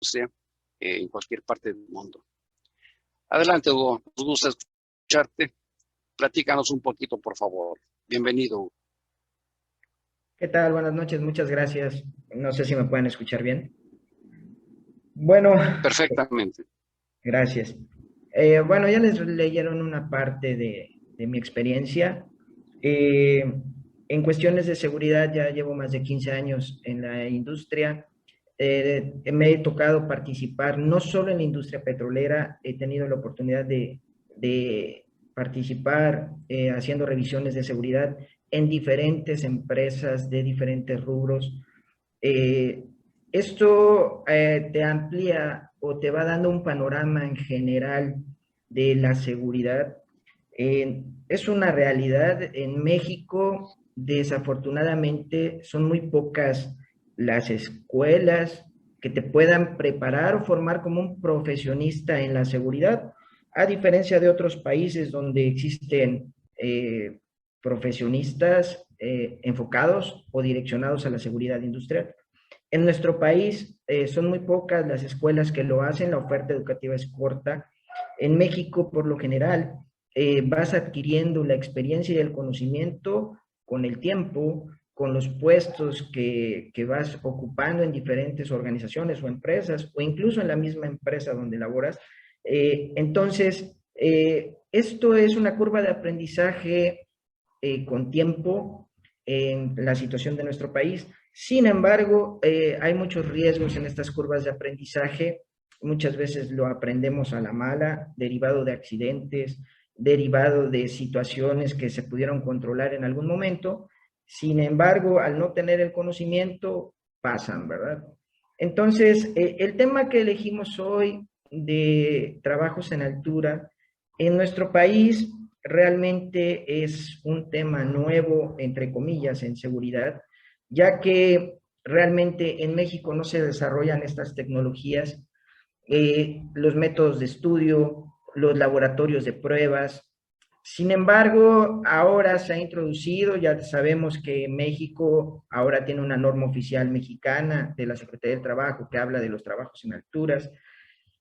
industria en cualquier parte del mundo. Adelante, Hugo, nos gusta escucharte. Platícanos un poquito, por favor. Bienvenido, Hugo. ¿Qué tal? Buenas noches, muchas gracias. No sé si me pueden escuchar bien. Bueno, Perfectamente. gracias. Bueno, ya les leyeron una parte de mi experiencia. Eh, en cuestiones de seguridad ya llevo más de 15 años en la industria. Me he tocado participar no solo en la industria petrolera, he tenido la oportunidad de participar haciendo revisiones de seguridad en diferentes empresas de diferentes rubros. Eh, Esto te amplía o te va dando un panorama en general de la seguridad. Es una realidad en México, desafortunadamente, son muy pocas las escuelas que te puedan preparar o formar como un profesionista en la seguridad, a diferencia de otros países donde existen profesionistas enfocados o direccionados a la seguridad industrial. En nuestro país son muy pocas las escuelas que lo hacen, la oferta educativa es corta. En México, por lo general, vas adquiriendo la experiencia y el conocimiento con el tiempo, con los puestos que vas ocupando en diferentes organizaciones o empresas, o incluso en la misma empresa donde laboras. Esto es una curva de aprendizaje con tiempo en la situación de nuestro país. Sin embargo, hay muchos riesgos en estas curvas de aprendizaje. Muchas veces lo aprendemos a la mala, derivado de accidentes, derivado de situaciones que se pudieron controlar en algún momento. Sin embargo, al no tener el conocimiento, pasan, ¿verdad? Entonces, el tema que elegimos hoy de trabajos en altura, en nuestro país realmente es un tema nuevo, entre comillas, en seguridad, ya que realmente en México no se desarrollan estas tecnologías, los métodos de estudio, los laboratorios de pruebas. Sin embargo, ahora se ha introducido, ya sabemos que México ahora tiene una norma oficial mexicana de la Secretaría del Trabajo que habla de los trabajos en alturas,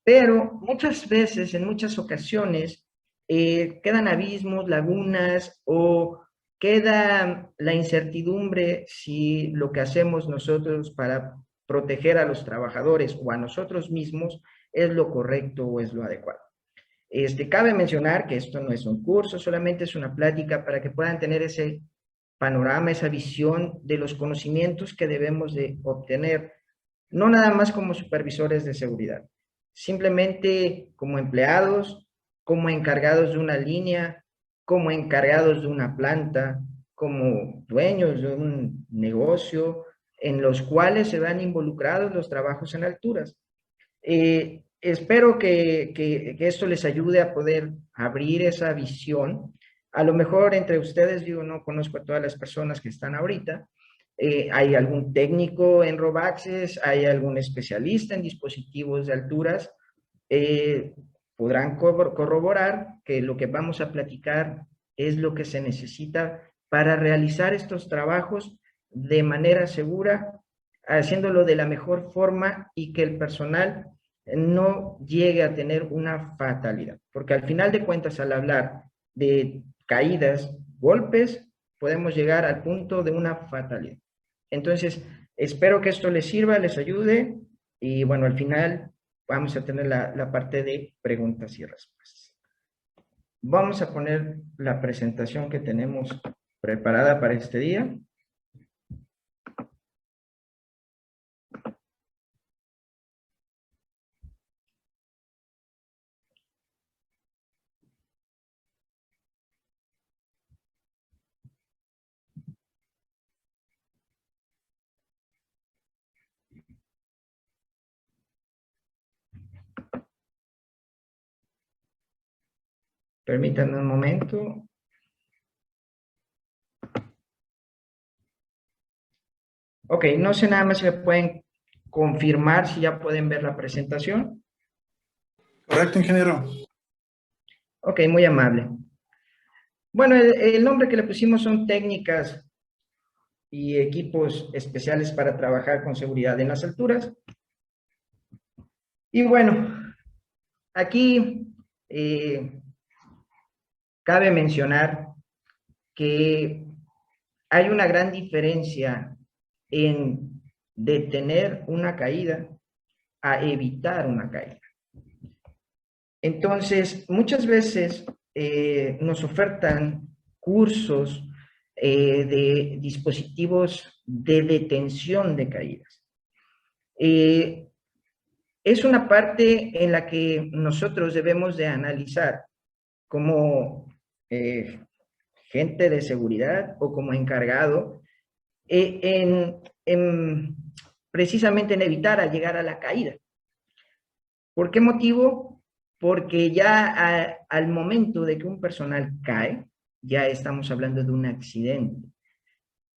pero muchas veces, en muchas ocasiones, quedan abismos, lagunas o queda la incertidumbre si lo que hacemos nosotros para proteger a los trabajadores o a nosotros mismos es lo correcto o es lo adecuado. Cabe mencionar que esto no es un curso, solamente es una plática para que puedan tener ese panorama, esa visión de los conocimientos que debemos de obtener, no nada más como supervisores de seguridad, simplemente como empleados, como encargados de una línea, como encargados de una planta, como dueños de un negocio, en los cuales se van involucrados los trabajos en alturas. Espero que esto les ayude a poder abrir esa visión. A lo mejor entre ustedes, yo no conozco a todas las personas que están ahorita. Hay algún técnico en Robaxes, hay algún especialista en dispositivos de alturas. eh, Podrán corroborar que lo que vamos a platicar es lo que se necesita para realizar estos trabajos de manera segura, haciéndolo de la mejor forma y que el personal no llegue a tener una fatalidad. Porque al final de cuentas, al hablar de caídas, golpes, podemos llegar al punto de una fatalidad. Entonces, espero que esto les sirva, les ayude y bueno, al final vamos a tener la parte de preguntas y respuestas. Vamos a poner la presentación que tenemos preparada para este día. Permítanme un momento. Ok, no sé nada más si me pueden confirmar si ya pueden ver la presentación. Correcto, ingeniero. Ok, muy amable. Bueno, el nombre que le pusimos son técnicas y equipos especiales para trabajar con seguridad en las alturas. Y bueno, aquí cabe mencionar que hay una gran diferencia en detener una caída a evitar una caída. Entonces, muchas veces nos ofertan cursos de dispositivos de detención de caídas. Es una parte en la que nosotros debemos de analizar como gente de seguridad o como encargado precisamente en evitar llegar a la caída. ¿Por qué motivo? Porque ya al momento de que un personal cae, ya estamos hablando de un accidente.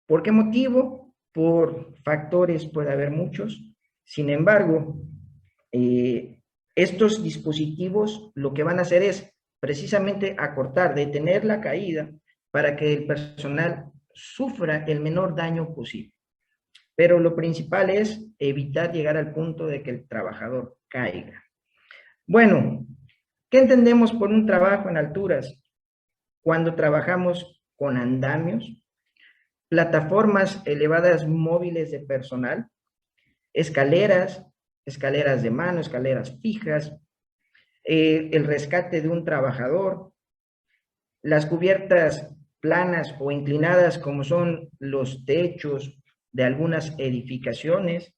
¿Por qué motivo? Por factores, puede haber muchos. Sin embargo, estos dispositivos lo que van a hacer es precisamente acortar, detener la caída para que el personal sufra el menor daño posible. Pero lo principal es evitar llegar al punto de que el trabajador caiga. Bueno, ¿qué entendemos por un trabajo en alturas? Cuando trabajamos con andamios, plataformas elevadas móviles de personal, escaleras de mano, escaleras fijas, el rescate de un trabajador, las cubiertas planas o inclinadas como son los techos de algunas edificaciones,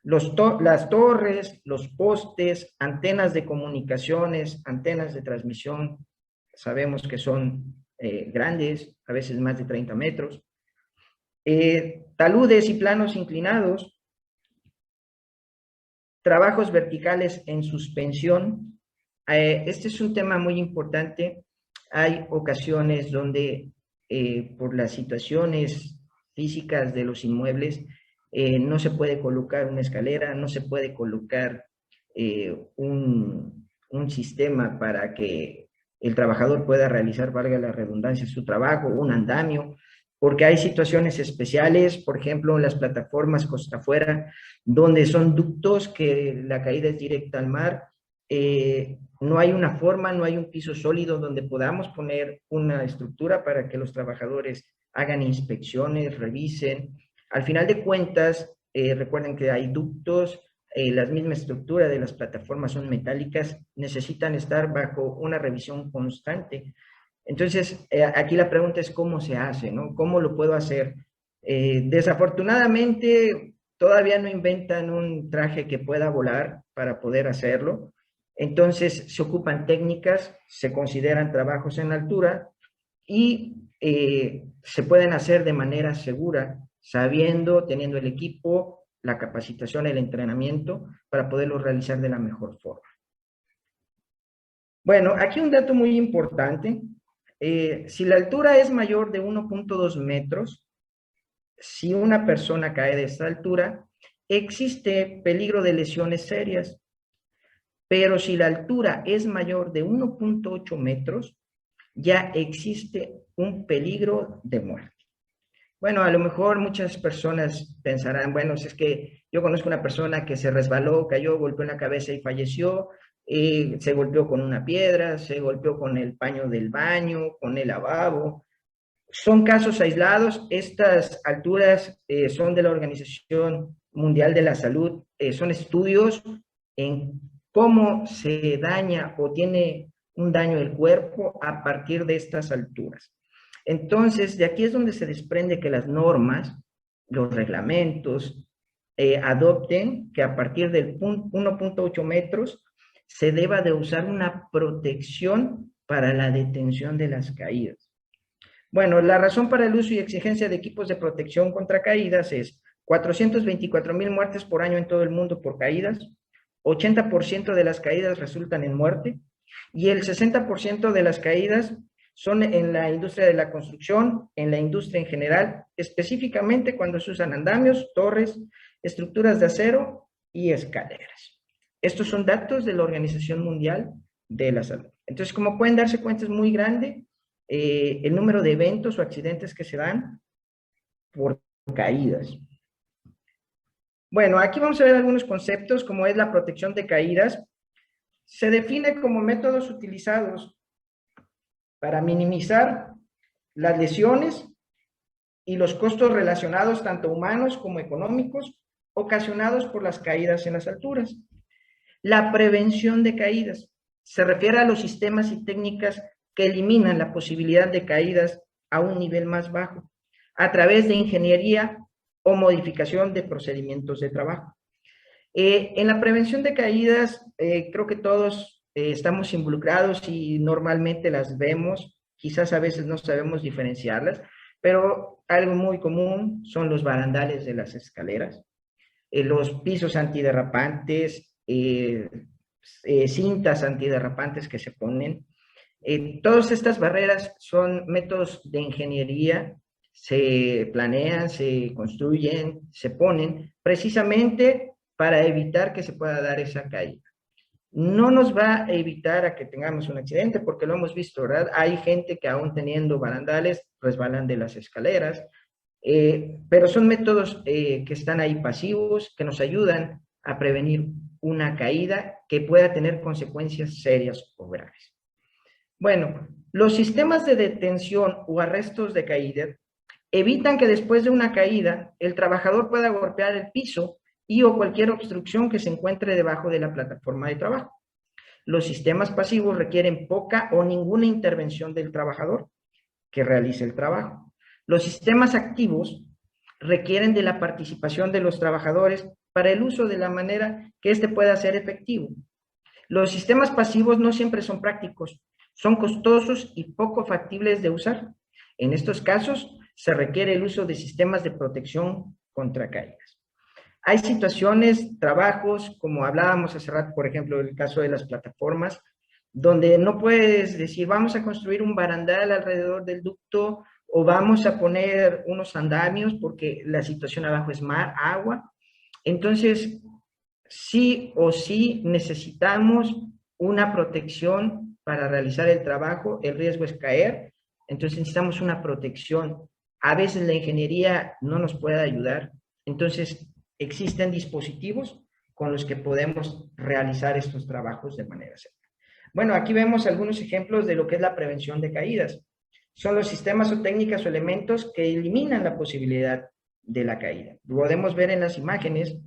las torres, los postes, antenas de comunicaciones, antenas de transmisión, sabemos que son grandes, a veces más de 30 metros, taludes y planos inclinados, trabajos verticales en suspensión. Este es un tema muy importante. Hay ocasiones donde por las situaciones físicas de los inmuebles no se puede colocar una escalera, no se puede colocar un sistema para que el trabajador pueda realizar, valga la redundancia, su trabajo, un andamio, porque hay situaciones especiales, por ejemplo, en las plataformas costa afuera, donde son ductos que la caída es directa al mar, no hay una forma, no hay un piso sólido donde podamos poner una estructura para que los trabajadores hagan inspecciones, revisen. Al final de cuentas, recuerden que hay ductos, la misma estructura de las plataformas son metálicas, necesitan estar bajo una revisión constante. Entonces, aquí la pregunta es cómo se hace, ¿no? ¿Cómo lo puedo hacer? Desafortunadamente, todavía no inventan un traje que pueda volar para poder hacerlo. Entonces, se ocupan técnicas, se consideran trabajos en altura y se pueden hacer de manera segura, sabiendo, teniendo el equipo, la capacitación, el entrenamiento, para poderlo realizar de la mejor forma. Bueno, aquí un dato muy importante. Si la altura es mayor de 1.2 metros, si una persona cae de esta altura, existe peligro de lesiones serias. Pero si la altura es mayor de 1.8 metros, ya existe un peligro de muerte. Bueno, a lo mejor muchas personas pensarán, bueno, si es que yo conozco una persona que se resbaló, cayó, golpeó en la cabeza y falleció, se golpeó con una piedra, se golpeó con el paño del baño, con el lavabo. Son casos aislados. Estas alturas son de la Organización Mundial de la Salud, son estudios en cómo se daña o tiene un daño el cuerpo a partir de estas alturas. Entonces, de aquí es donde se desprende que las normas, los reglamentos, adopten que a partir del 1.8 metros se deba de usar una protección para la detención de las caídas. Bueno, la razón para el uso y exigencia de equipos de protección contra caídas es 424,000 muertes por año en todo el mundo por caídas, 80% de las caídas resultan en muerte y el 60% de las caídas son en la industria de la construcción, en la industria en general, específicamente cuando se usan andamios, torres, estructuras de acero y escaleras. Estos son datos de la Organización Mundial de la Salud. Entonces, como pueden darse cuenta, es muy grande el número de eventos o accidentes que se dan por caídas. Bueno, aquí vamos a ver algunos conceptos, como es la protección de caídas. Se define como métodos utilizados para minimizar las lesiones y los costos relacionados, tanto humanos como económicos, ocasionados por las caídas en las alturas. La prevención de caídas se refiere a los sistemas y técnicas que eliminan la posibilidad de caídas a un nivel más bajo, a través de ingeniería o modificación de procedimientos de trabajo. En la prevención de caídas, creo que todos estamos involucrados y normalmente las vemos, quizás a veces no sabemos diferenciarlas, pero algo muy común son los barandales de las escaleras, los pisos antiderrapantes, cintas antiderrapantes que se ponen. Todas estas barreras son métodos de ingeniería, se planean, se construyen, se ponen precisamente para evitar que se pueda dar esa caída. No nos va a evitar a que tengamos un accidente, porque lo hemos visto, ¿verdad? Hay gente que aún teniendo barandales resbalan de las escaleras, pero son métodos que están ahí pasivos, que nos ayudan a prevenir una caída que pueda tener consecuencias serias o graves. Bueno, los sistemas de detención o arrestos de caída evitan que después de una caída el trabajador pueda golpear el piso y o cualquier obstrucción que se encuentre debajo de la plataforma de trabajo. Los sistemas pasivos requieren poca o ninguna intervención del trabajador que realice el trabajo. Los sistemas activos requieren de la participación de los trabajadores para el uso de la manera que éste pueda ser efectivo. Los sistemas pasivos no siempre son prácticos, son costosos y poco factibles de usar. En estos casos, se requiere el uso de sistemas de protección contra caídas. Hay situaciones, trabajos, como hablábamos hace rato, por ejemplo, el caso de las plataformas, donde no puedes decir, vamos a construir un barandal alrededor del ducto o vamos a poner unos andamios porque la situación abajo es mar, agua. Entonces, sí o sí necesitamos una protección para realizar el trabajo, el riesgo es caer, entonces necesitamos una protección. A veces la ingeniería no nos puede ayudar, entonces existen dispositivos con los que podemos realizar estos trabajos de manera segura. Bueno, aquí vemos algunos ejemplos de lo que es la prevención de caídas. Son los sistemas o técnicas o elementos que eliminan la posibilidad de la caída. Podemos ver en las imágenes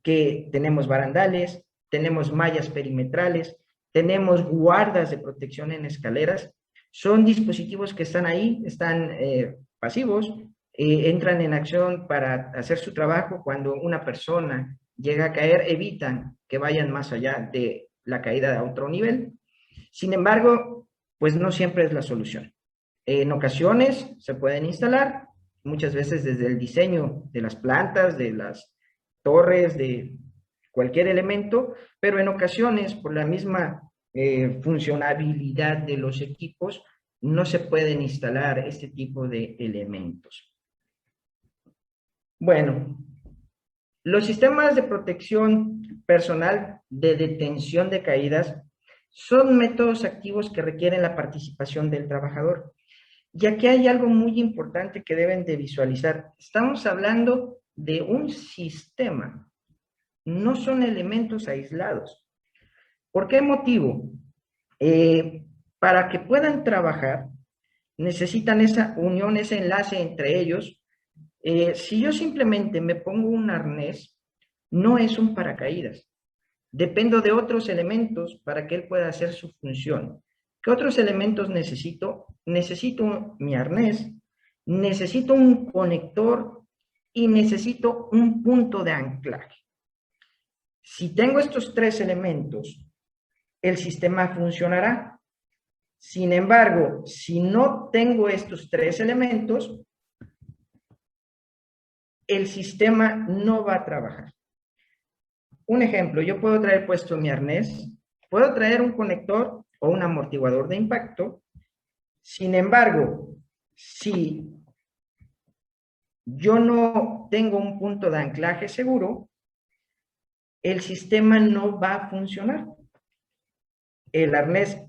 que tenemos barandales, tenemos mallas perimetrales, tenemos guardas de protección en escaleras. Son dispositivos que están ahí, están pasivos, entran en acción para hacer su trabajo. Cuando una persona llega a caer, evitan que vayan más allá de la caída a otro nivel. Sin embargo, pues no siempre es la solución. En ocasiones se pueden instalar, muchas veces desde el diseño de las plantas, de las torres, de cualquier elemento, pero en ocasiones por la misma funcionabilidad de los equipos no se pueden instalar este tipo de elementos. Bueno, los sistemas de protección personal de detención de caídas son métodos activos que requieren la participación del trabajador. Y aquí hay algo muy importante que deben de visualizar. Estamos hablando de un sistema, no son elementos aislados. ¿Por qué motivo? Para que puedan trabajar, necesitan esa unión, ese enlace entre ellos. Si yo simplemente me pongo un arnés, no es un paracaídas. Dependo de otros elementos para que él pueda hacer su función. ¿Qué otros elementos necesito? Necesito mi arnés, necesito un conector y necesito un punto de anclaje. Si tengo estos tres elementos, el sistema funcionará. Sin embargo, si no tengo estos tres elementos, el sistema no va a trabajar. Un ejemplo, yo puedo traer puesto mi arnés, puedo traer un conector o un amortiguador de impacto. Sin embargo, si yo no tengo un punto de anclaje seguro, el sistema no va a funcionar. El arnés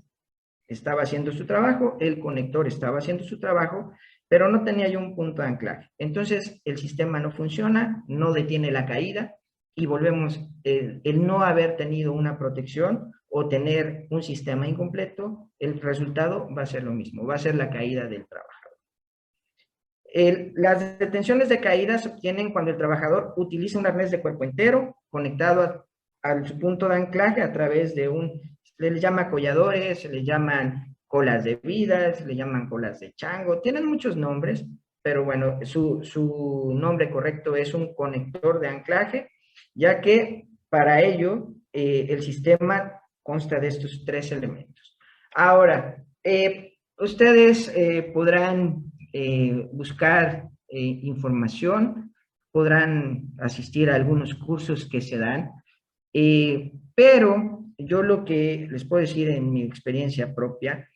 estaba haciendo su trabajo, el conector estaba haciendo su trabajo, pero no tenía yo un punto de anclaje. Entonces, el sistema no funciona, no detiene la caída, y volvemos, el no haber tenido una protección o tener un sistema incompleto, el resultado va a ser lo mismo, va a ser la caída del trabajador. Las detenciones de caída se obtienen cuando el trabajador utiliza un arnés de cuerpo entero conectado a su punto de anclaje a través de se les llama colladores, se les llaman colas de vida, se les llaman colas de chango, tienen muchos nombres, pero bueno, su nombre correcto es un conector de anclaje, ya que para ello el sistema consta de estos 3 elementos. Ahora, ustedes podrán buscar información, podrán asistir a algunos cursos que se dan, pero yo lo que les puedo decir en mi experiencia propia,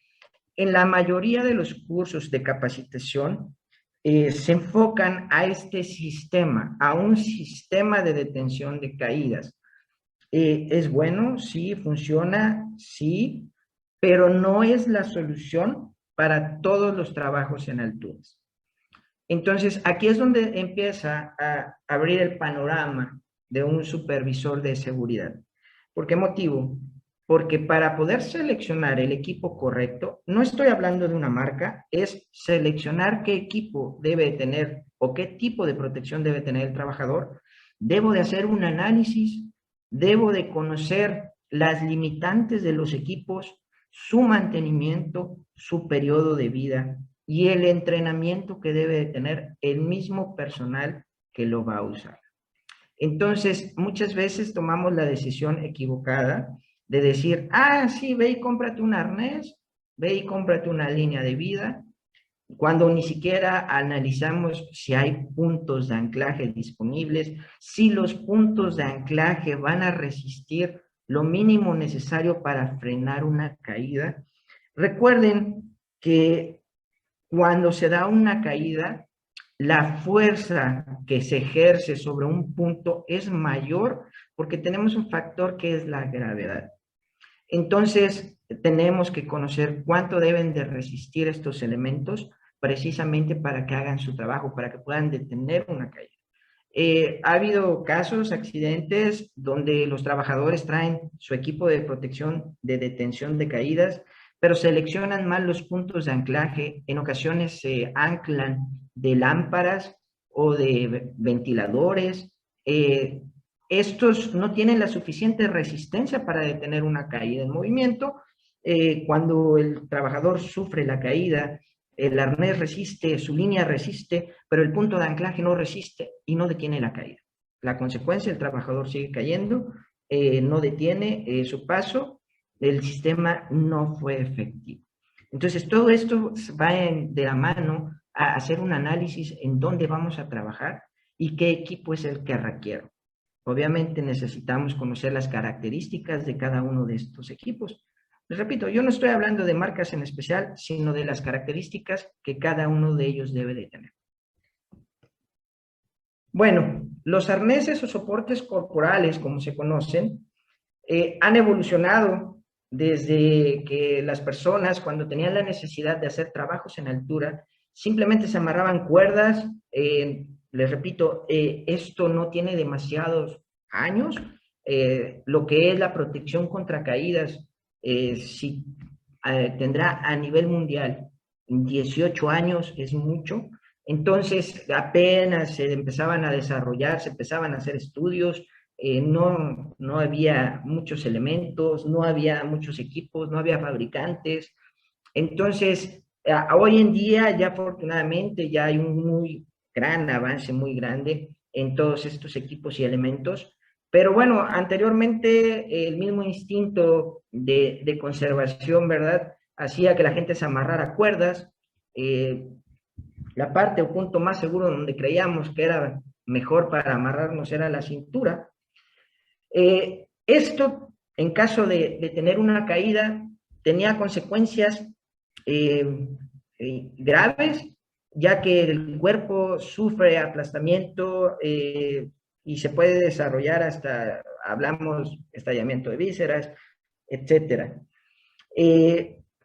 en la mayoría de los cursos de capacitación se enfocan a este sistema, a un sistema de detención de caídas. ¿Es bueno? Sí. ¿Funciona? Sí. Pero no es la solución para todos los trabajos en alturas. Entonces, aquí es donde empieza a abrir el panorama de un supervisor de seguridad. ¿Por qué motivo? Porque para poder seleccionar el equipo correcto, no estoy hablando de una marca, es seleccionar qué equipo debe tener o qué tipo de protección debe tener el trabajador. Debo de hacer un análisis, debo de conocer las limitantes de los equipos, su mantenimiento, su periodo de vida y el entrenamiento que debe de tener el mismo personal que lo va a usar. Entonces, muchas veces tomamos la decisión equivocada de decir, sí, ve y cómprate un arnés, ve y cómprate una línea de vida, cuando ni siquiera analizamos si hay puntos de anclaje disponibles, si los puntos de anclaje van a resistir lo mínimo necesario para frenar una caída. Recuerden que cuando se da una caída, la fuerza que se ejerce sobre un punto es mayor porque tenemos un factor que es la gravedad. Entonces, tenemos que conocer cuánto deben de resistir estos elementos precisamente para que hagan su trabajo, para que puedan detener una caída. Ha habido casos, accidentes, donde los trabajadores traen su equipo de protección de detención de caídas, pero seleccionan mal los puntos de anclaje. En ocasiones se anclan de lámparas o de ventiladores. Estos no tienen la suficiente resistencia para detener una caída en movimiento. Cuando el trabajador sufre la caída, el arnés resiste, su línea resiste, pero el punto de anclaje no resiste y no detiene la caída. La consecuencia, el trabajador sigue cayendo, no detiene su paso, el sistema no fue efectivo. Entonces, todo esto va de la mano a hacer un análisis en dónde vamos a trabajar y qué equipo es el que requiero. Obviamente necesitamos conocer las características de cada uno de estos equipos. Les repito, yo no estoy hablando de marcas en especial, sino de las características que cada uno de ellos debe de tener. Bueno, los arneses o soportes corporales, como se conocen, han evolucionado desde que las personas, cuando tenían la necesidad de hacer trabajos en altura, simplemente se amarraban cuerdas. Les repito, esto no tiene demasiados años. Lo que es la protección contra caídas, sí, tendrá a nivel mundial 18 años, es mucho. Entonces, apenas se empezaban a desarrollar, se empezaban a hacer estudios, no había muchos elementos, no había muchos equipos, no había fabricantes. Entonces, hoy en día ya afortunadamente ya hay un muy gran avance, muy grande en todos estos equipos y elementos. Pero bueno, anteriormente el mismo instinto de conservación, ¿verdad?, hacía que la gente se amarrara cuerdas. La parte o punto más seguro donde creíamos que era mejor para amarrarnos era la cintura. Esto, en caso de tener una caída, tenía consecuencias graves, ya que el cuerpo sufre aplastamiento y se puede desarrollar hasta, hablamos, estallamiento de vísceras, etc.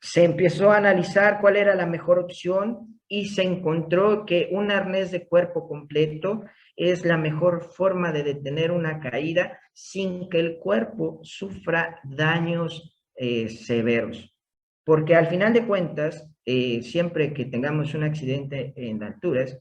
Se empezó a analizar cuál era la mejor opción y se encontró que un arnés de cuerpo completo es la mejor forma de detener una caída sin que el cuerpo sufra daños severos. Porque al final de cuentas, siempre que tengamos un accidente en alturas,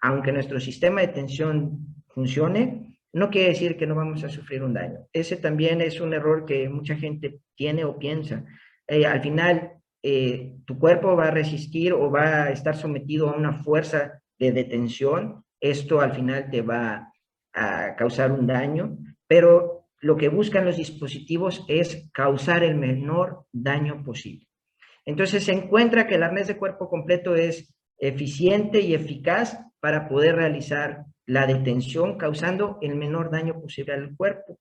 aunque nuestro sistema de tensión funcione, no quiere decir que no vamos a sufrir un daño. Ese también es un error que mucha gente tiene o piensa. Al final, tu cuerpo va a resistir o va a estar sometido a una fuerza de detención. Esto al final te va a causar un daño, pero lo que buscan los dispositivos es causar el menor daño posible. Entonces se encuentra que el arnés de cuerpo completo es eficiente y eficaz para poder realizar la detención causando el menor daño posible al cuerpo.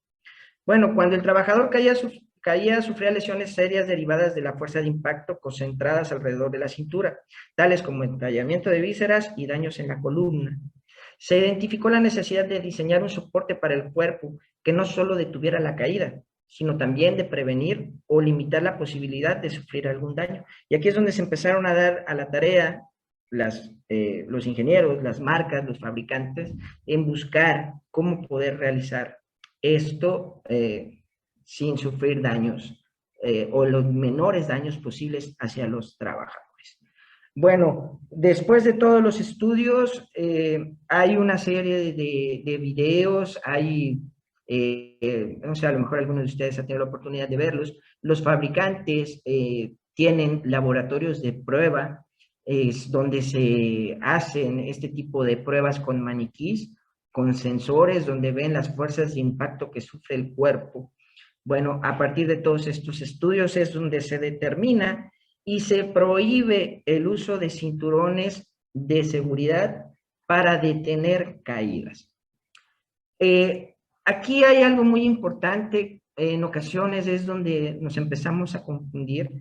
Bueno, cuando el trabajador caía, sufría lesiones serias derivadas de la fuerza de impacto concentradas alrededor de la cintura, tales como entallamiento de vísceras y daños en la columna. Se identificó la necesidad de diseñar un soporte para el cuerpo que no solo detuviera la caída, sino también de prevenir o limitar la posibilidad de sufrir algún daño. Y aquí es donde se empezaron a dar a la tarea los ingenieros, las marcas, los fabricantes, en buscar cómo poder realizar esto sin sufrir daños o los menores daños posibles hacia los trabajadores. Bueno, después de todos los estudios, hay una serie de videos, hay, no sé, a lo mejor algunos de ustedes han tenido la oportunidad de verlos. Los fabricantes tienen laboratorios de prueba donde se hacen este tipo de pruebas con maniquís, con sensores, donde ven las fuerzas de impacto que sufre el cuerpo. Bueno, a partir de todos estos estudios es donde se determina y se prohíbe el uso de cinturones de seguridad para detener caídas. Aquí hay algo muy importante, en ocasiones es donde nos empezamos a confundir.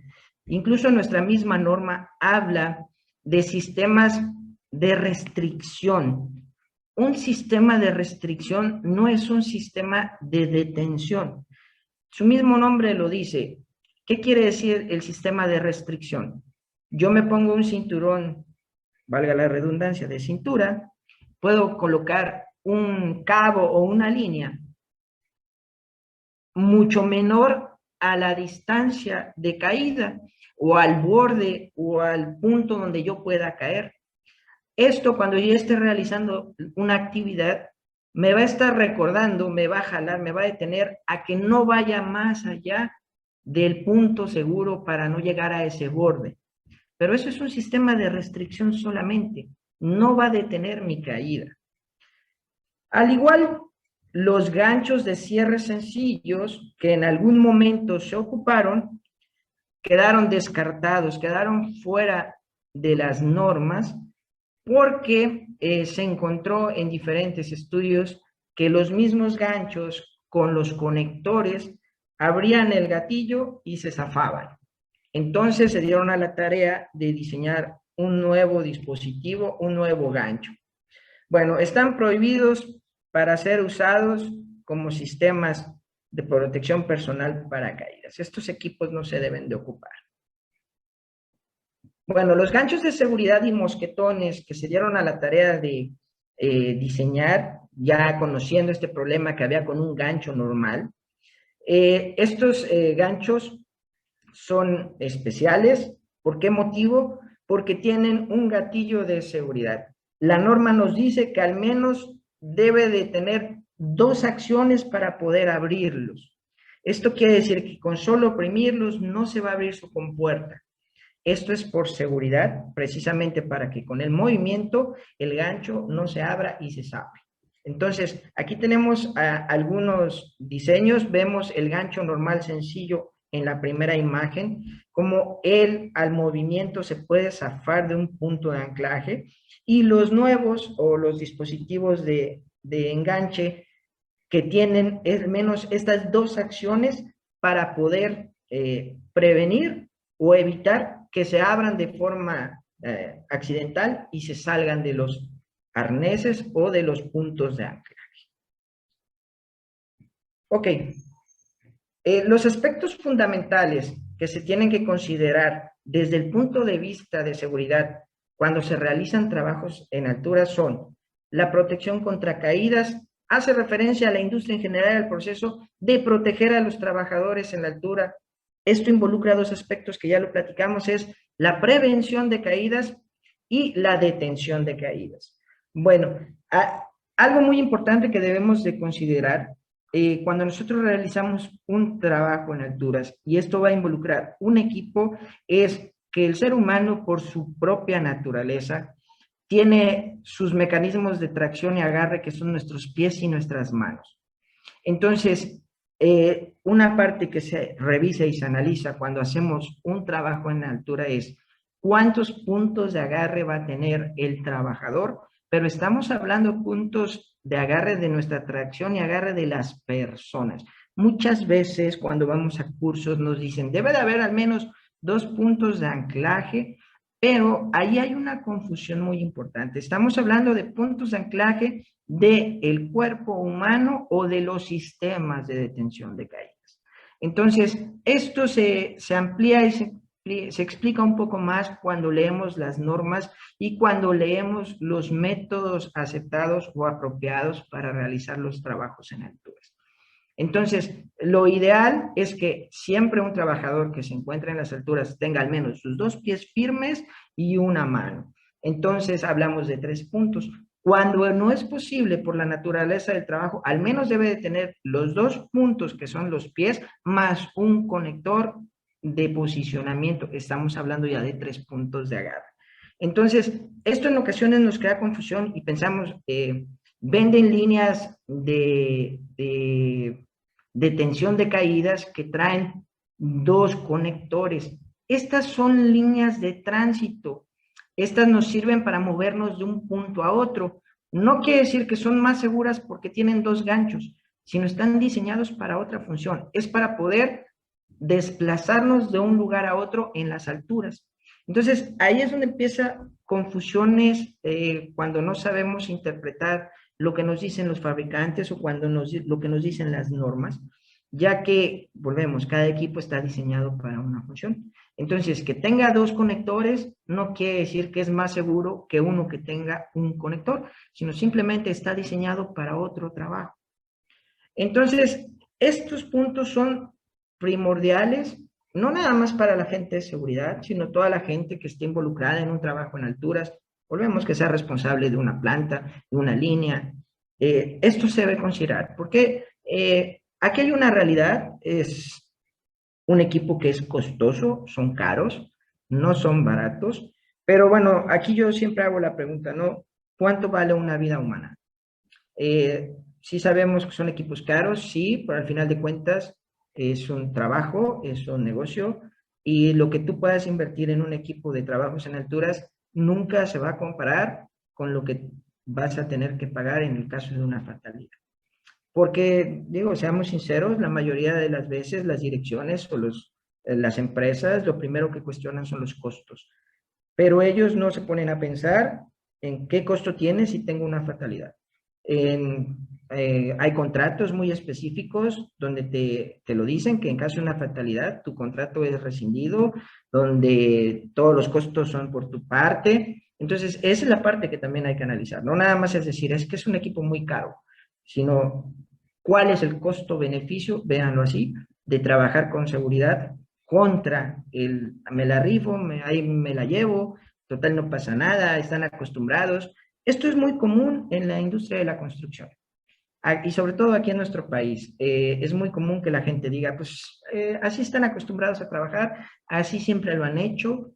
Incluso nuestra misma norma habla de sistemas de restricción. Un sistema de restricción no es un sistema de detención. Su mismo nombre lo dice. ¿Qué quiere decir el sistema de restricción? Yo me pongo un cinturón, valga la redundancia, de cintura, puedo colocar un cabo o una línea mucho menor a la distancia de caída o al borde o al punto donde yo pueda caer. Esto, cuando yo esté realizando una actividad, me va a estar recordando, me va a jalar, me va a detener a que no vaya más allá del punto seguro para no llegar a ese borde. Pero eso es un sistema de restricción solamente, no va a detener mi caída. Al igual, los ganchos de cierre sencillos que en algún momento se ocuparon, quedaron descartados, quedaron fuera de las normas, porque se encontró en diferentes estudios que los mismos ganchos con los conectores abrían el gatillo y se zafaban. Entonces se dieron a la tarea de diseñar un nuevo dispositivo, un nuevo gancho. Bueno, están prohibidos para ser usados como sistemas de protección personal para caídas. Estos equipos no se deben de ocupar. Bueno, los ganchos de seguridad y mosquetones que se dieron a la tarea de diseñar, ya conociendo este problema que había con un gancho normal, estos ganchos son especiales. ¿Por qué motivo? Porque tienen un gatillo de seguridad. La norma nos dice que al menos debe de tener 2 acciones para poder abrirlos. Esto quiere decir que con solo oprimirlos no se va a abrir su compuerta. Esto es por seguridad, precisamente para que con el movimiento el gancho no se abra y se zafe. Entonces, aquí tenemos algunos diseños. Vemos el gancho normal sencillo en la primera imagen, como él al movimiento se puede zafar de un punto de anclaje, y los nuevos o los dispositivos de enganche que tienen al menos estas 2 acciones para poder prevenir o evitar que se abran de forma accidental y se salgan de los arneses o de los puntos de anclaje. Ok. Los aspectos fundamentales que se tienen que considerar desde el punto de vista de seguridad cuando se realizan trabajos en altura son la protección contra caídas, hace referencia a la industria en general, al proceso de proteger a los trabajadores en la altura. Esto involucra dos aspectos que ya lo platicamos, es la prevención de caídas y la detención de caídas. Bueno, algo muy importante que debemos de considerar cuando nosotros realizamos un trabajo en alturas, y esto va a involucrar un equipo, es que el ser humano, por su propia naturaleza, tiene sus mecanismos de tracción y agarre, que son nuestros pies y nuestras manos. Entonces, una parte que se revisa y se analiza cuando hacemos un trabajo en altura es cuántos puntos de agarre va a tener el trabajador, pero estamos hablando puntos de agarre de nuestra tracción y agarre de las personas. Muchas veces cuando vamos a cursos nos dicen, debe de haber al menos 2 puntos de anclaje, pero ahí hay una confusión muy importante. Estamos hablando de puntos de anclaje del cuerpo humano o de los sistemas de detención de caídas. Entonces, esto se amplía y se explica un poco más cuando leemos las normas y cuando leemos los métodos aceptados o apropiados para realizar los trabajos en alturas. Entonces, lo ideal es que siempre un trabajador que se encuentre en las alturas tenga al menos sus 2 pies firmes y una mano. Entonces, hablamos de 3 puntos. Cuando no es posible por la naturaleza del trabajo, al menos debe de tener los 2 puntos que son los pies más un conector de posicionamiento. Estamos hablando ya de 3 puntos de agarre. Entonces, esto en ocasiones nos crea confusión y pensamos, venden líneas de tensión de caídas que traen 2 conectores. Estas son líneas de tránsito. Estas nos sirven para movernos de un punto a otro. No quiere decir que son más seguras porque tienen 2 ganchos, sino están diseñados para otra función. Es para poder desplazarnos de un lugar a otro en las alturas. Entonces, ahí es donde empieza confusiones cuando no sabemos interpretar lo que nos dicen los fabricantes o cuando lo que nos dicen las normas, ya que, volvemos, cada equipo está diseñado para una función. Entonces, que tenga 2 conectores no quiere decir que es más seguro que uno que tenga un conector, sino simplemente está diseñado para otro trabajo. Entonces, estos puntos son primordiales, no nada más para la gente de seguridad, sino toda la gente que esté involucrada en un trabajo en alturas. Volvemos que sea responsable de una planta, de una línea. Esto se debe considerar, porque aquí hay una realidad, es un equipo que es costoso, son caros, no son baratos, pero bueno, aquí yo siempre hago la pregunta, ¿no? ¿Cuánto vale una vida humana? Sí sabemos que son equipos caros, sí, pero al final de cuentas es un trabajo, es un negocio, y lo que tú puedas invertir en un equipo de trabajos en alturas nunca se va a comparar con lo que vas a tener que pagar en el caso de una fatalidad. Porque, digo, seamos sinceros, la mayoría de las veces las direcciones o las empresas lo primero que cuestionan son los costos. Pero ellos no se ponen a pensar en qué costo tiene si tengo una fatalidad. Hay contratos muy específicos donde te lo dicen que en caso de una fatalidad tu contrato es rescindido, donde todos los costos son por tu parte. Entonces, esa es la parte que también hay que analizar. No nada más es decir, es que es un equipo muy caro, sino cuál es el costo-beneficio, véanlo así, de trabajar con seguridad contra me la rifo, ahí me la llevo, total no pasa nada, están acostumbrados. Esto es muy común en la industria de la construcción. Y sobre todo aquí en nuestro país, es muy común que la gente diga, pues así están acostumbrados a trabajar, así siempre lo han hecho,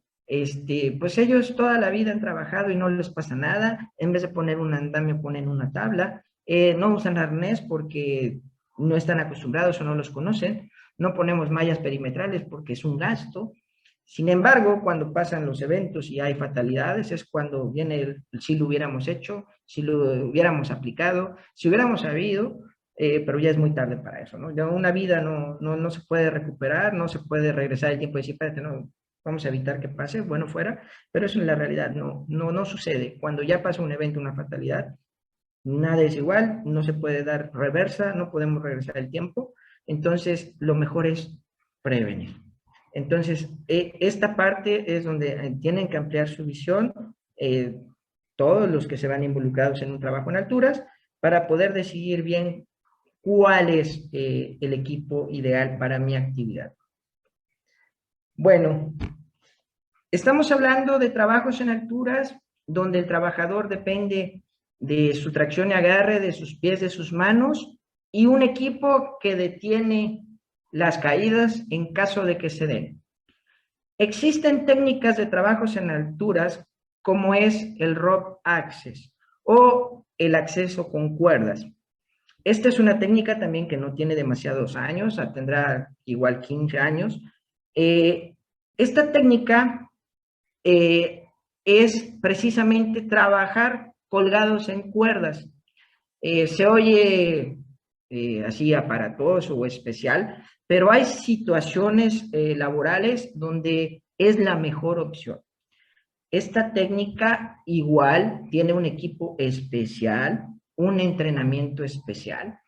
pues ellos toda la vida han trabajado y no les pasa nada, en vez de poner un andamio ponen una tabla, no usan arnés porque no están acostumbrados o no los conocen, no ponemos mallas perimetrales porque es un gasto. Sin embargo, cuando pasan los eventos y hay fatalidades, es cuando viene si lo hubiéramos hecho, si lo hubiéramos aplicado, si hubiéramos sabido, pero ya es muy tarde para eso, ¿no? Ya una vida no se puede recuperar, no se puede regresar el tiempo y decir, espérate, no, vamos a evitar que pase, bueno, fuera, pero eso en la realidad no sucede. Cuando ya pasa un evento, una fatalidad, nada es igual, no se puede dar reversa, no podemos regresar el tiempo, entonces lo mejor es prevenir. Entonces, esta parte es donde tienen que ampliar su visión. todos los que se van involucrados en un trabajo en alturas, para poder decidir bien cuál es el equipo ideal para mi actividad. Bueno, estamos hablando de trabajos en alturas donde el trabajador depende de su tracción y agarre, de sus pies, de sus manos, y un equipo que detiene las caídas en caso de que se den. Existen técnicas de trabajos en alturas como es el rope access o el acceso con cuerdas. Esta es una técnica también que no tiene demasiados años, tendrá igual 15 años. Esta técnica es precisamente trabajar colgados en cuerdas. Se oye así aparatoso o especial, pero hay situaciones laborales donde es la mejor opción. Esta técnica igual tiene un equipo especial, un entrenamiento especial.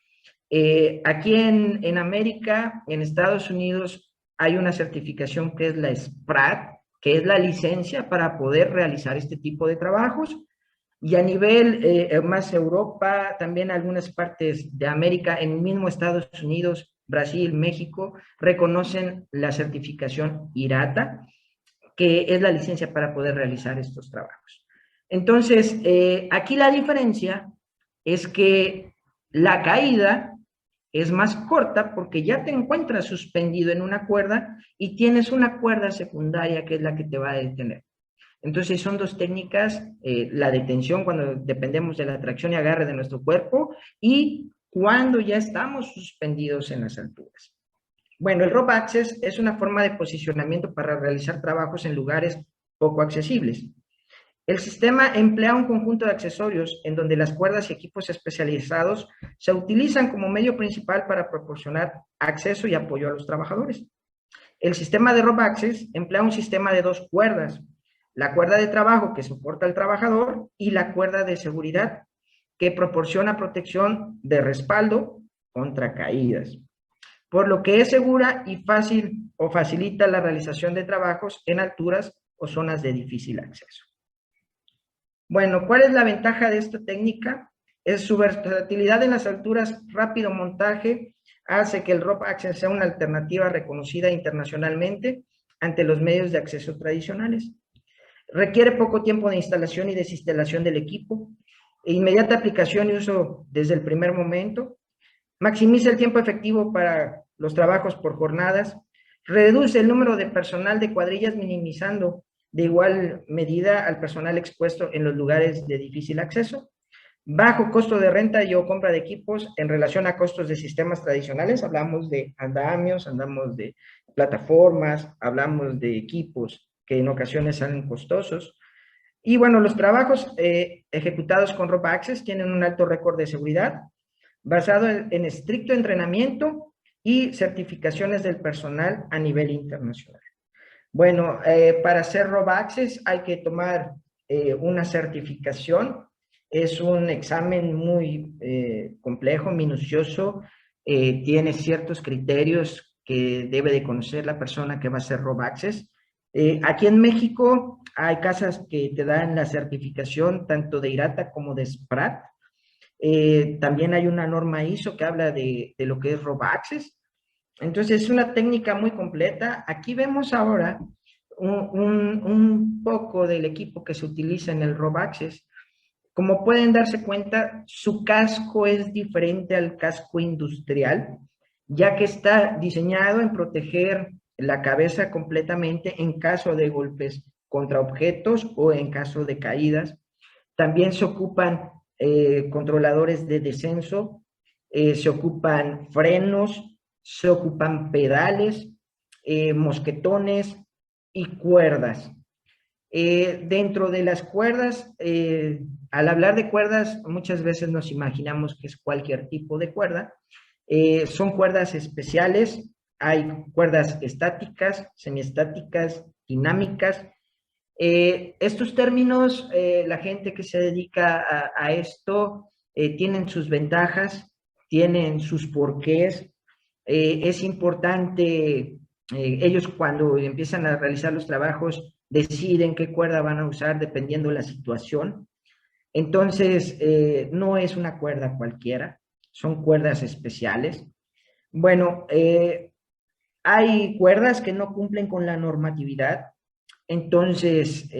Aquí en América, en Estados Unidos, hay una certificación que es la SPRAT, que es la licencia para poder realizar este tipo de trabajos. Y a nivel más Europa, también algunas partes de América, en el mismo Estados Unidos, Brasil, México, reconocen la certificación IRATA, que es la licencia para poder realizar estos trabajos. Entonces, aquí la diferencia es que la caída es más corta porque ya te encuentras suspendido en una cuerda y tienes una cuerda secundaria que es la que te va a detener. Entonces son dos técnicas, la detención cuando dependemos de la tracción y agarre de nuestro cuerpo y cuando ya estamos suspendidos en las alturas. Bueno, el rope access es una forma de posicionamiento para realizar trabajos en lugares poco accesibles. El sistema emplea un conjunto de accesorios en donde las cuerdas y equipos especializados se utilizan como medio principal para proporcionar acceso y apoyo a los trabajadores. El sistema de rope access emplea un sistema de dos cuerdas, la cuerda de trabajo que soporta al trabajador y la cuerda de seguridad que proporciona protección de respaldo contra caídas, por lo que es segura y fácil o facilita la realización de trabajos en alturas o zonas de difícil acceso. Bueno, ¿cuál es la ventaja de esta técnica? Es su versatilidad en las alturas, rápido montaje, hace que el rope access sea una alternativa reconocida internacionalmente ante los medios de acceso tradicionales. Requiere poco tiempo de instalación y desinstalación del equipo, e inmediata aplicación y uso desde el primer momento. Maximiza el tiempo efectivo para los trabajos por jornadas. Reduce el número de personal de cuadrillas, minimizando de igual medida al personal expuesto en los lugares de difícil acceso. Bajo costo de renta y o compra de equipos en relación a costos de sistemas tradicionales. Hablamos de andamios, hablamos de plataformas, hablamos de equipos que en ocasiones salen costosos. Y bueno, los trabajos ejecutados con rope access tienen un alto récord de seguridad basado en estricto entrenamiento y certificaciones del personal a nivel internacional. Bueno, para hacer rope access hay que tomar una certificación. Es un examen muy complejo, minucioso, tiene ciertos criterios que debe de conocer la persona que va a hacer rope access. Aquí en México hay casas que te dan la certificación tanto de IRATA como de SPRAT. También hay una norma ISO que habla de lo que es rope access. Entonces es una técnica muy completa. Aquí vemos ahora un poco del equipo que se utiliza en el rope access. Como pueden darse cuenta, su casco es diferente al casco industrial, ya que está diseñado en proteger la cabeza completamente en caso de golpes contra objetos o en caso de caídas. También se ocupan controladores de descenso, se ocupan frenos, se ocupan pedales, mosquetones y cuerdas. Dentro de las cuerdas, al hablar de cuerdas, muchas veces nos imaginamos que es cualquier tipo de cuerda. Son cuerdas especiales, hay cuerdas estáticas, semiestáticas, dinámicas. Estos términos, la gente que se dedica a esto, tienen sus ventajas, tienen sus porqués. Es importante, ellos cuando empiezan a realizar los trabajos, deciden qué cuerda van a usar dependiendo de la situación. Entonces, no es una cuerda cualquiera, son cuerdas especiales. Bueno, hay cuerdas que no cumplen con la normatividad, entonces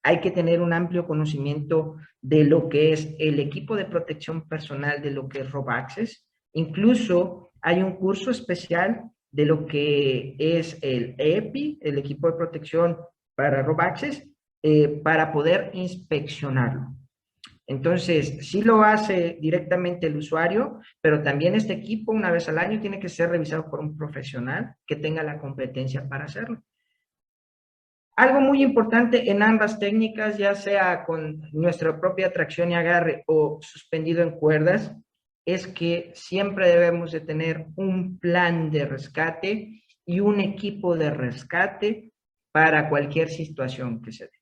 hay que tener un amplio conocimiento de lo que es el equipo de protección personal, de lo que es RoboAccess. Incluso hay un curso especial de lo que es el EPI, el equipo de protección para RoboAccess, para poder inspeccionarlo. Entonces, sí lo hace directamente el usuario, pero también este equipo una vez al año tiene que ser revisado por un profesional que tenga la competencia para hacerlo. Algo muy importante en ambas técnicas, ya sea con nuestra propia tracción y agarre o suspendido en cuerdas, es que siempre debemos de tener un plan de rescate y un equipo de rescate para cualquier situación que se dé.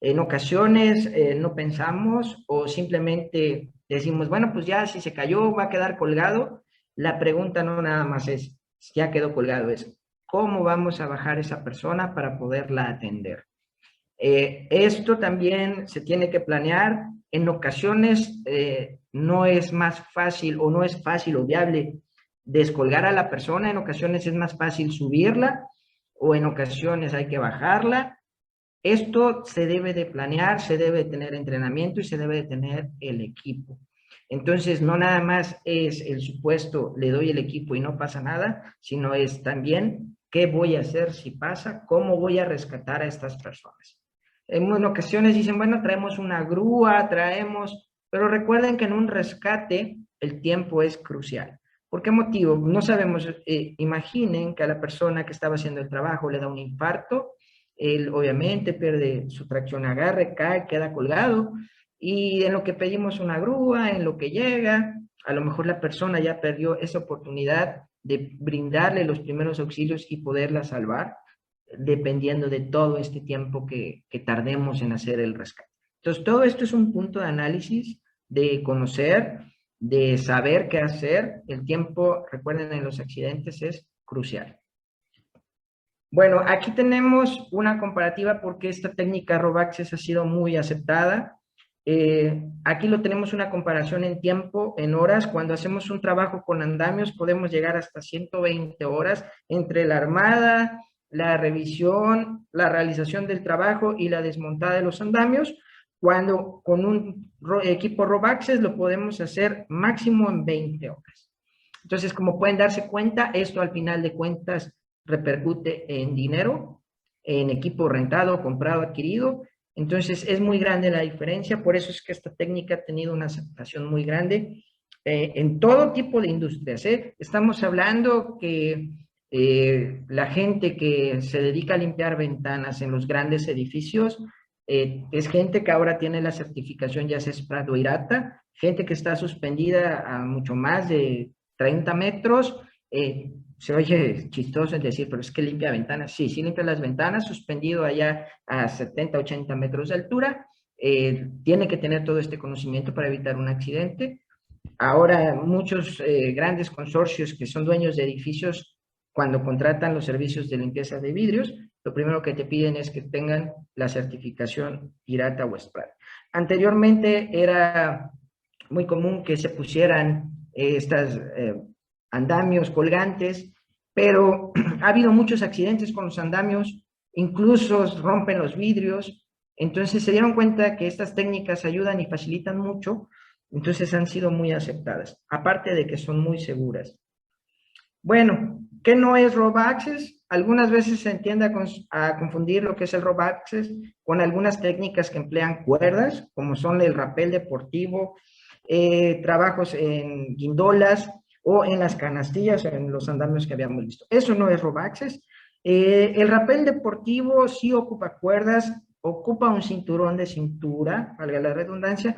En ocasiones no pensamos o simplemente decimos, bueno, pues ya si se cayó va a quedar colgado. La pregunta no nada más es, ya quedó colgado, es cómo vamos a bajar esa persona para poderla atender. Esto también se tiene que planear. En ocasiones no es más fácil o no es fácil o viable descolgar a la persona, en ocasiones es más fácil subirla o en ocasiones hay que bajarla. Esto se debe de planear, se debe de tener entrenamiento y se debe de tener el equipo. Entonces, no nada más es el supuesto, le doy el equipo y no pasa nada, sino es también qué voy a hacer si pasa, cómo voy a rescatar a estas personas. En ocasiones dicen, bueno, traemos una grúa, pero recuerden que en un rescate el tiempo es crucial. ¿Por qué motivo? No sabemos, imaginen que a la persona que estaba haciendo el trabajo le da un infarto, él obviamente pierde su tracción agarre, cae, queda colgado, y en lo que pedimos una grúa, en lo que llega, a lo mejor la persona ya perdió esa oportunidad de brindarle los primeros auxilios y poderla salvar, dependiendo de todo este tiempo que tardemos en hacer el rescate. Entonces, todo esto es un punto de análisis, de conocer, de saber qué hacer. El tiempo, recuerden, en los accidentes es crucial. Bueno, aquí tenemos una comparativa porque esta técnica RoboAccess ha sido muy aceptada. Aquí lo tenemos una comparación en tiempo, en horas. Cuando hacemos un trabajo con andamios podemos llegar hasta 120 horas entre la armada, la revisión, la realización del trabajo y la desmontada de los andamios. Cuando con un equipo RoboAccess lo podemos hacer máximo en 20 horas. Entonces, como pueden darse cuenta, esto al final de cuentas repercute en dinero, en equipo rentado, comprado, adquirido. Entonces es muy grande la diferencia, por eso es que esta técnica ha tenido una aceptación muy grande en todo tipo de industrias. Estamos hablando que la gente que se dedica a limpiar ventanas en los grandes edificios es gente que ahora tiene la certificación ya sea SPRAD o IRATA, gente que está suspendida a mucho más de 30 metros, se oye chistoso en decir, pero es que limpia ventanas. Sí, sí limpia las ventanas, suspendido allá a 70, 80 metros de altura. Tiene que tener todo este conocimiento para evitar un accidente. Ahora, muchos grandes consorcios que son dueños de edificios, cuando contratan los servicios de limpieza de vidrios, lo primero que te piden es que tengan la certificación IRATA o SPRAD. Anteriormente era muy común que se pusieran estas andamios colgantes, pero ha habido muchos accidentes con los andamios, incluso rompen los vidrios. Entonces se dieron cuenta que estas técnicas ayudan y facilitan mucho, entonces han sido muy aceptadas, aparte de que son muy seguras. Bueno, ¿qué no es RoboAccess? Algunas veces se tiende a confundir lo que es el RoboAccess con algunas técnicas que emplean cuerdas, como son el rapel deportivo, trabajos en guindolas o en las canastillas, en los andamios que habíamos visto. Eso no es RoboAccess. El rapel deportivo sí ocupa cuerdas, ocupa un cinturón de cintura, valga la redundancia,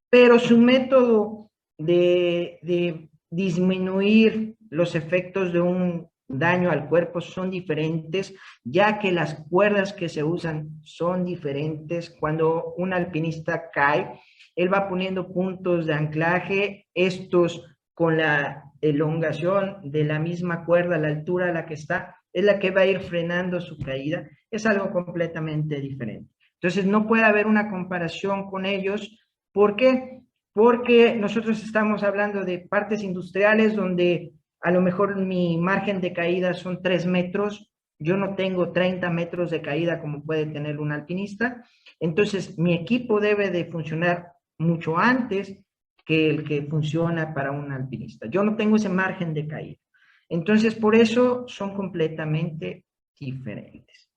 pero su método de disminuir los efectos de un daño al cuerpo son diferentes, ya que las cuerdas que se usan son diferentes. Cuando un alpinista cae, él va poniendo puntos de anclaje, estos con la elongación de la misma cuerda, la altura a la que está, es la que va a ir frenando su caída, es algo completamente diferente. Entonces, no puede haber una comparación con ellos. ¿Por qué? Porque nosotros estamos hablando de partes industriales donde a lo mejor mi margen de caída son 3 metros, yo no tengo 30 metros de caída como puede tener un alpinista, entonces mi equipo debe de funcionar mucho antes que el que funciona para un alpinista. Yo no tengo ese margen de caída. Entonces, por eso son completamente diferentes.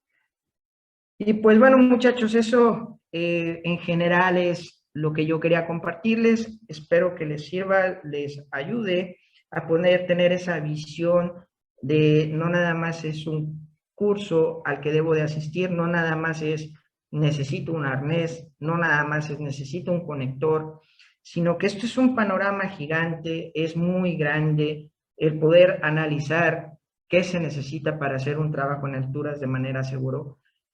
Y pues bueno, muchachos, eso en general es lo que yo quería compartirles. Espero que les sirva, les ayude a tener esa visión de no nada más es un curso al que debo de asistir, no nada más es necesito un arnés, no nada más es necesito un conector, sino que esto es un panorama gigante, es muy grande, el poder analizar qué se necesita para hacer un trabajo en alturas de manera segura.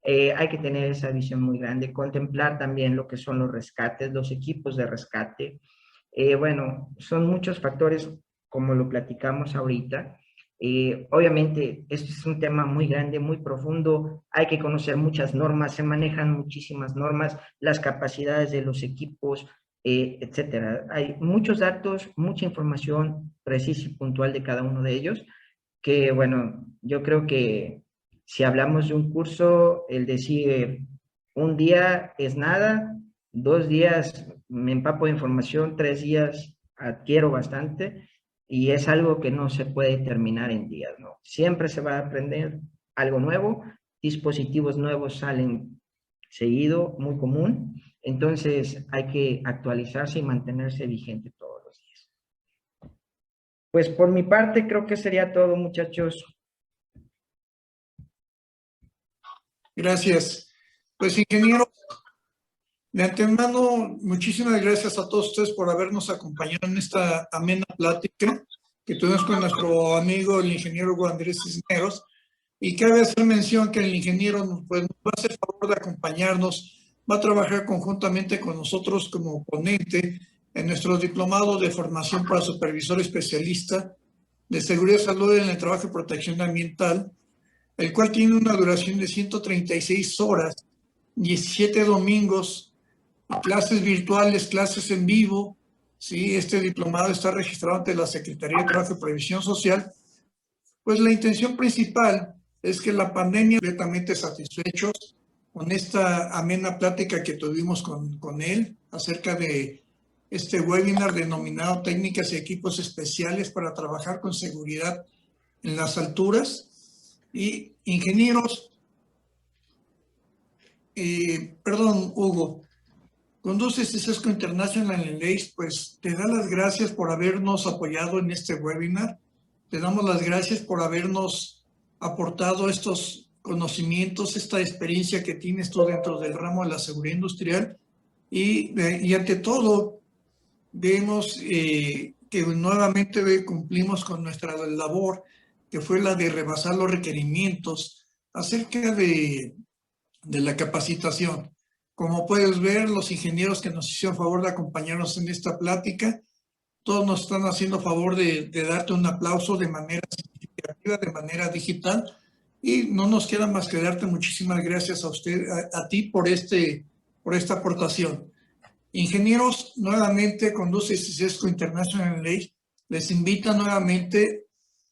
Hay que tener esa visión muy grande, contemplar también lo que son los rescates, los equipos de rescate. Bueno, son muchos factores como lo platicamos ahorita. Obviamente, esto es un tema muy grande, muy profundo, hay que conocer muchas normas, se manejan muchísimas normas, las capacidades de los equipos, etcétera. Hay muchos datos, mucha información precisa y puntual de cada uno de ellos, que bueno, yo creo que si hablamos de un curso, el decir un día es nada, 2 días me empapo de información, 3 días adquiero bastante y es algo que no se puede terminar en días, ¿no? Siempre se va a aprender algo nuevo, dispositivos nuevos salen seguido, muy común, entonces hay que actualizarse y mantenerse vigente todos los días. Pues por mi parte creo que sería todo, muchachos. Gracias. Pues, ingeniero, de antemano, muchísimas gracias a todos ustedes por habernos acompañado en esta amena plática que tuvimos con nuestro amigo, el ingeniero Hugo Andrés Cisneros. Y cabe hacer mención que el ingeniero pues, nos va a hacer favor de acompañarnos, va a trabajar conjuntamente con nosotros como ponente en nuestro diplomado de formación para supervisor especialista de seguridad y salud en el trabajo y protección ambiental, el cual tiene una duración de 136 horas, 17 domingos, clases virtuales, clases en vivo. ¿Sí? Este diplomado está registrado ante la Secretaría de Trabajo y Previsión Social. Pues la intención principal es que la pandemia, completamente satisfechos con esta amena plática que tuvimos con él acerca de este webinar denominado Técnicas y Equipos Especiales para Trabajar con Seguridad en las Alturas. Y ingenieros, perdón, Hugo, Conduce Sesco International en LACE, pues te da las gracias por habernos apoyado en este webinar. Te damos las gracias por habernos aportado estos conocimientos, esta experiencia que tienes tú dentro del ramo de la seguridad industrial. Y ante todo, vemos que nuevamente cumplimos con nuestra labor, que fue la de rebasar los requerimientos acerca de la capacitación. Como puedes ver, los ingenieros que nos hicieron favor de acompañarnos en esta plática, todos nos están haciendo favor de darte un aplauso de manera significativa, de manera digital, y no nos queda más que darte muchísimas gracias a usted, a ti por esta aportación. Ingenieros, nuevamente Conduce Sesco International LACE les invita nuevamente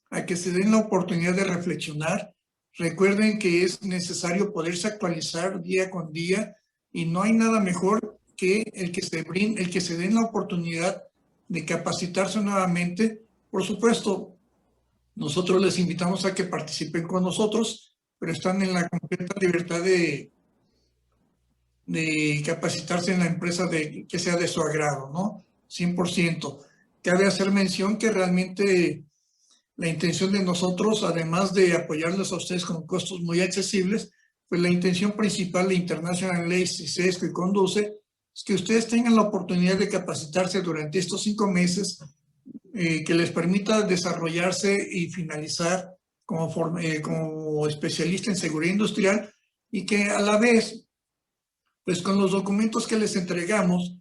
a que se den la oportunidad de reflexionar. Recuerden que es necesario poderse actualizar día con día y no hay nada mejor que el que se den la oportunidad de capacitarse nuevamente. Por supuesto, nosotros les invitamos a que participen con nosotros, pero están en la completa libertad de capacitarse en la empresa que sea de su agrado, ¿no? 100%. Cabe hacer mención que realmente la intención de nosotros, además de apoyarles a ustedes con costos muy accesibles, pues la intención principal de International LACE, Sesco y Conduce es que ustedes tengan la oportunidad de capacitarse durante estos 5 meses que les permita desarrollarse y finalizar como especialista en seguridad industrial y que a la vez, pues con los documentos que les entregamos,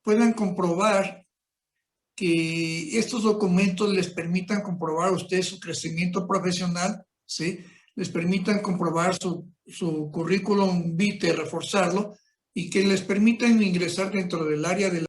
puedan comprobar que estos documentos les permitan comprobar a ustedes su crecimiento profesional, ¿sí? les permitan comprobar su currículum vitae, reforzarlo, y que les permitan ingresar dentro del área de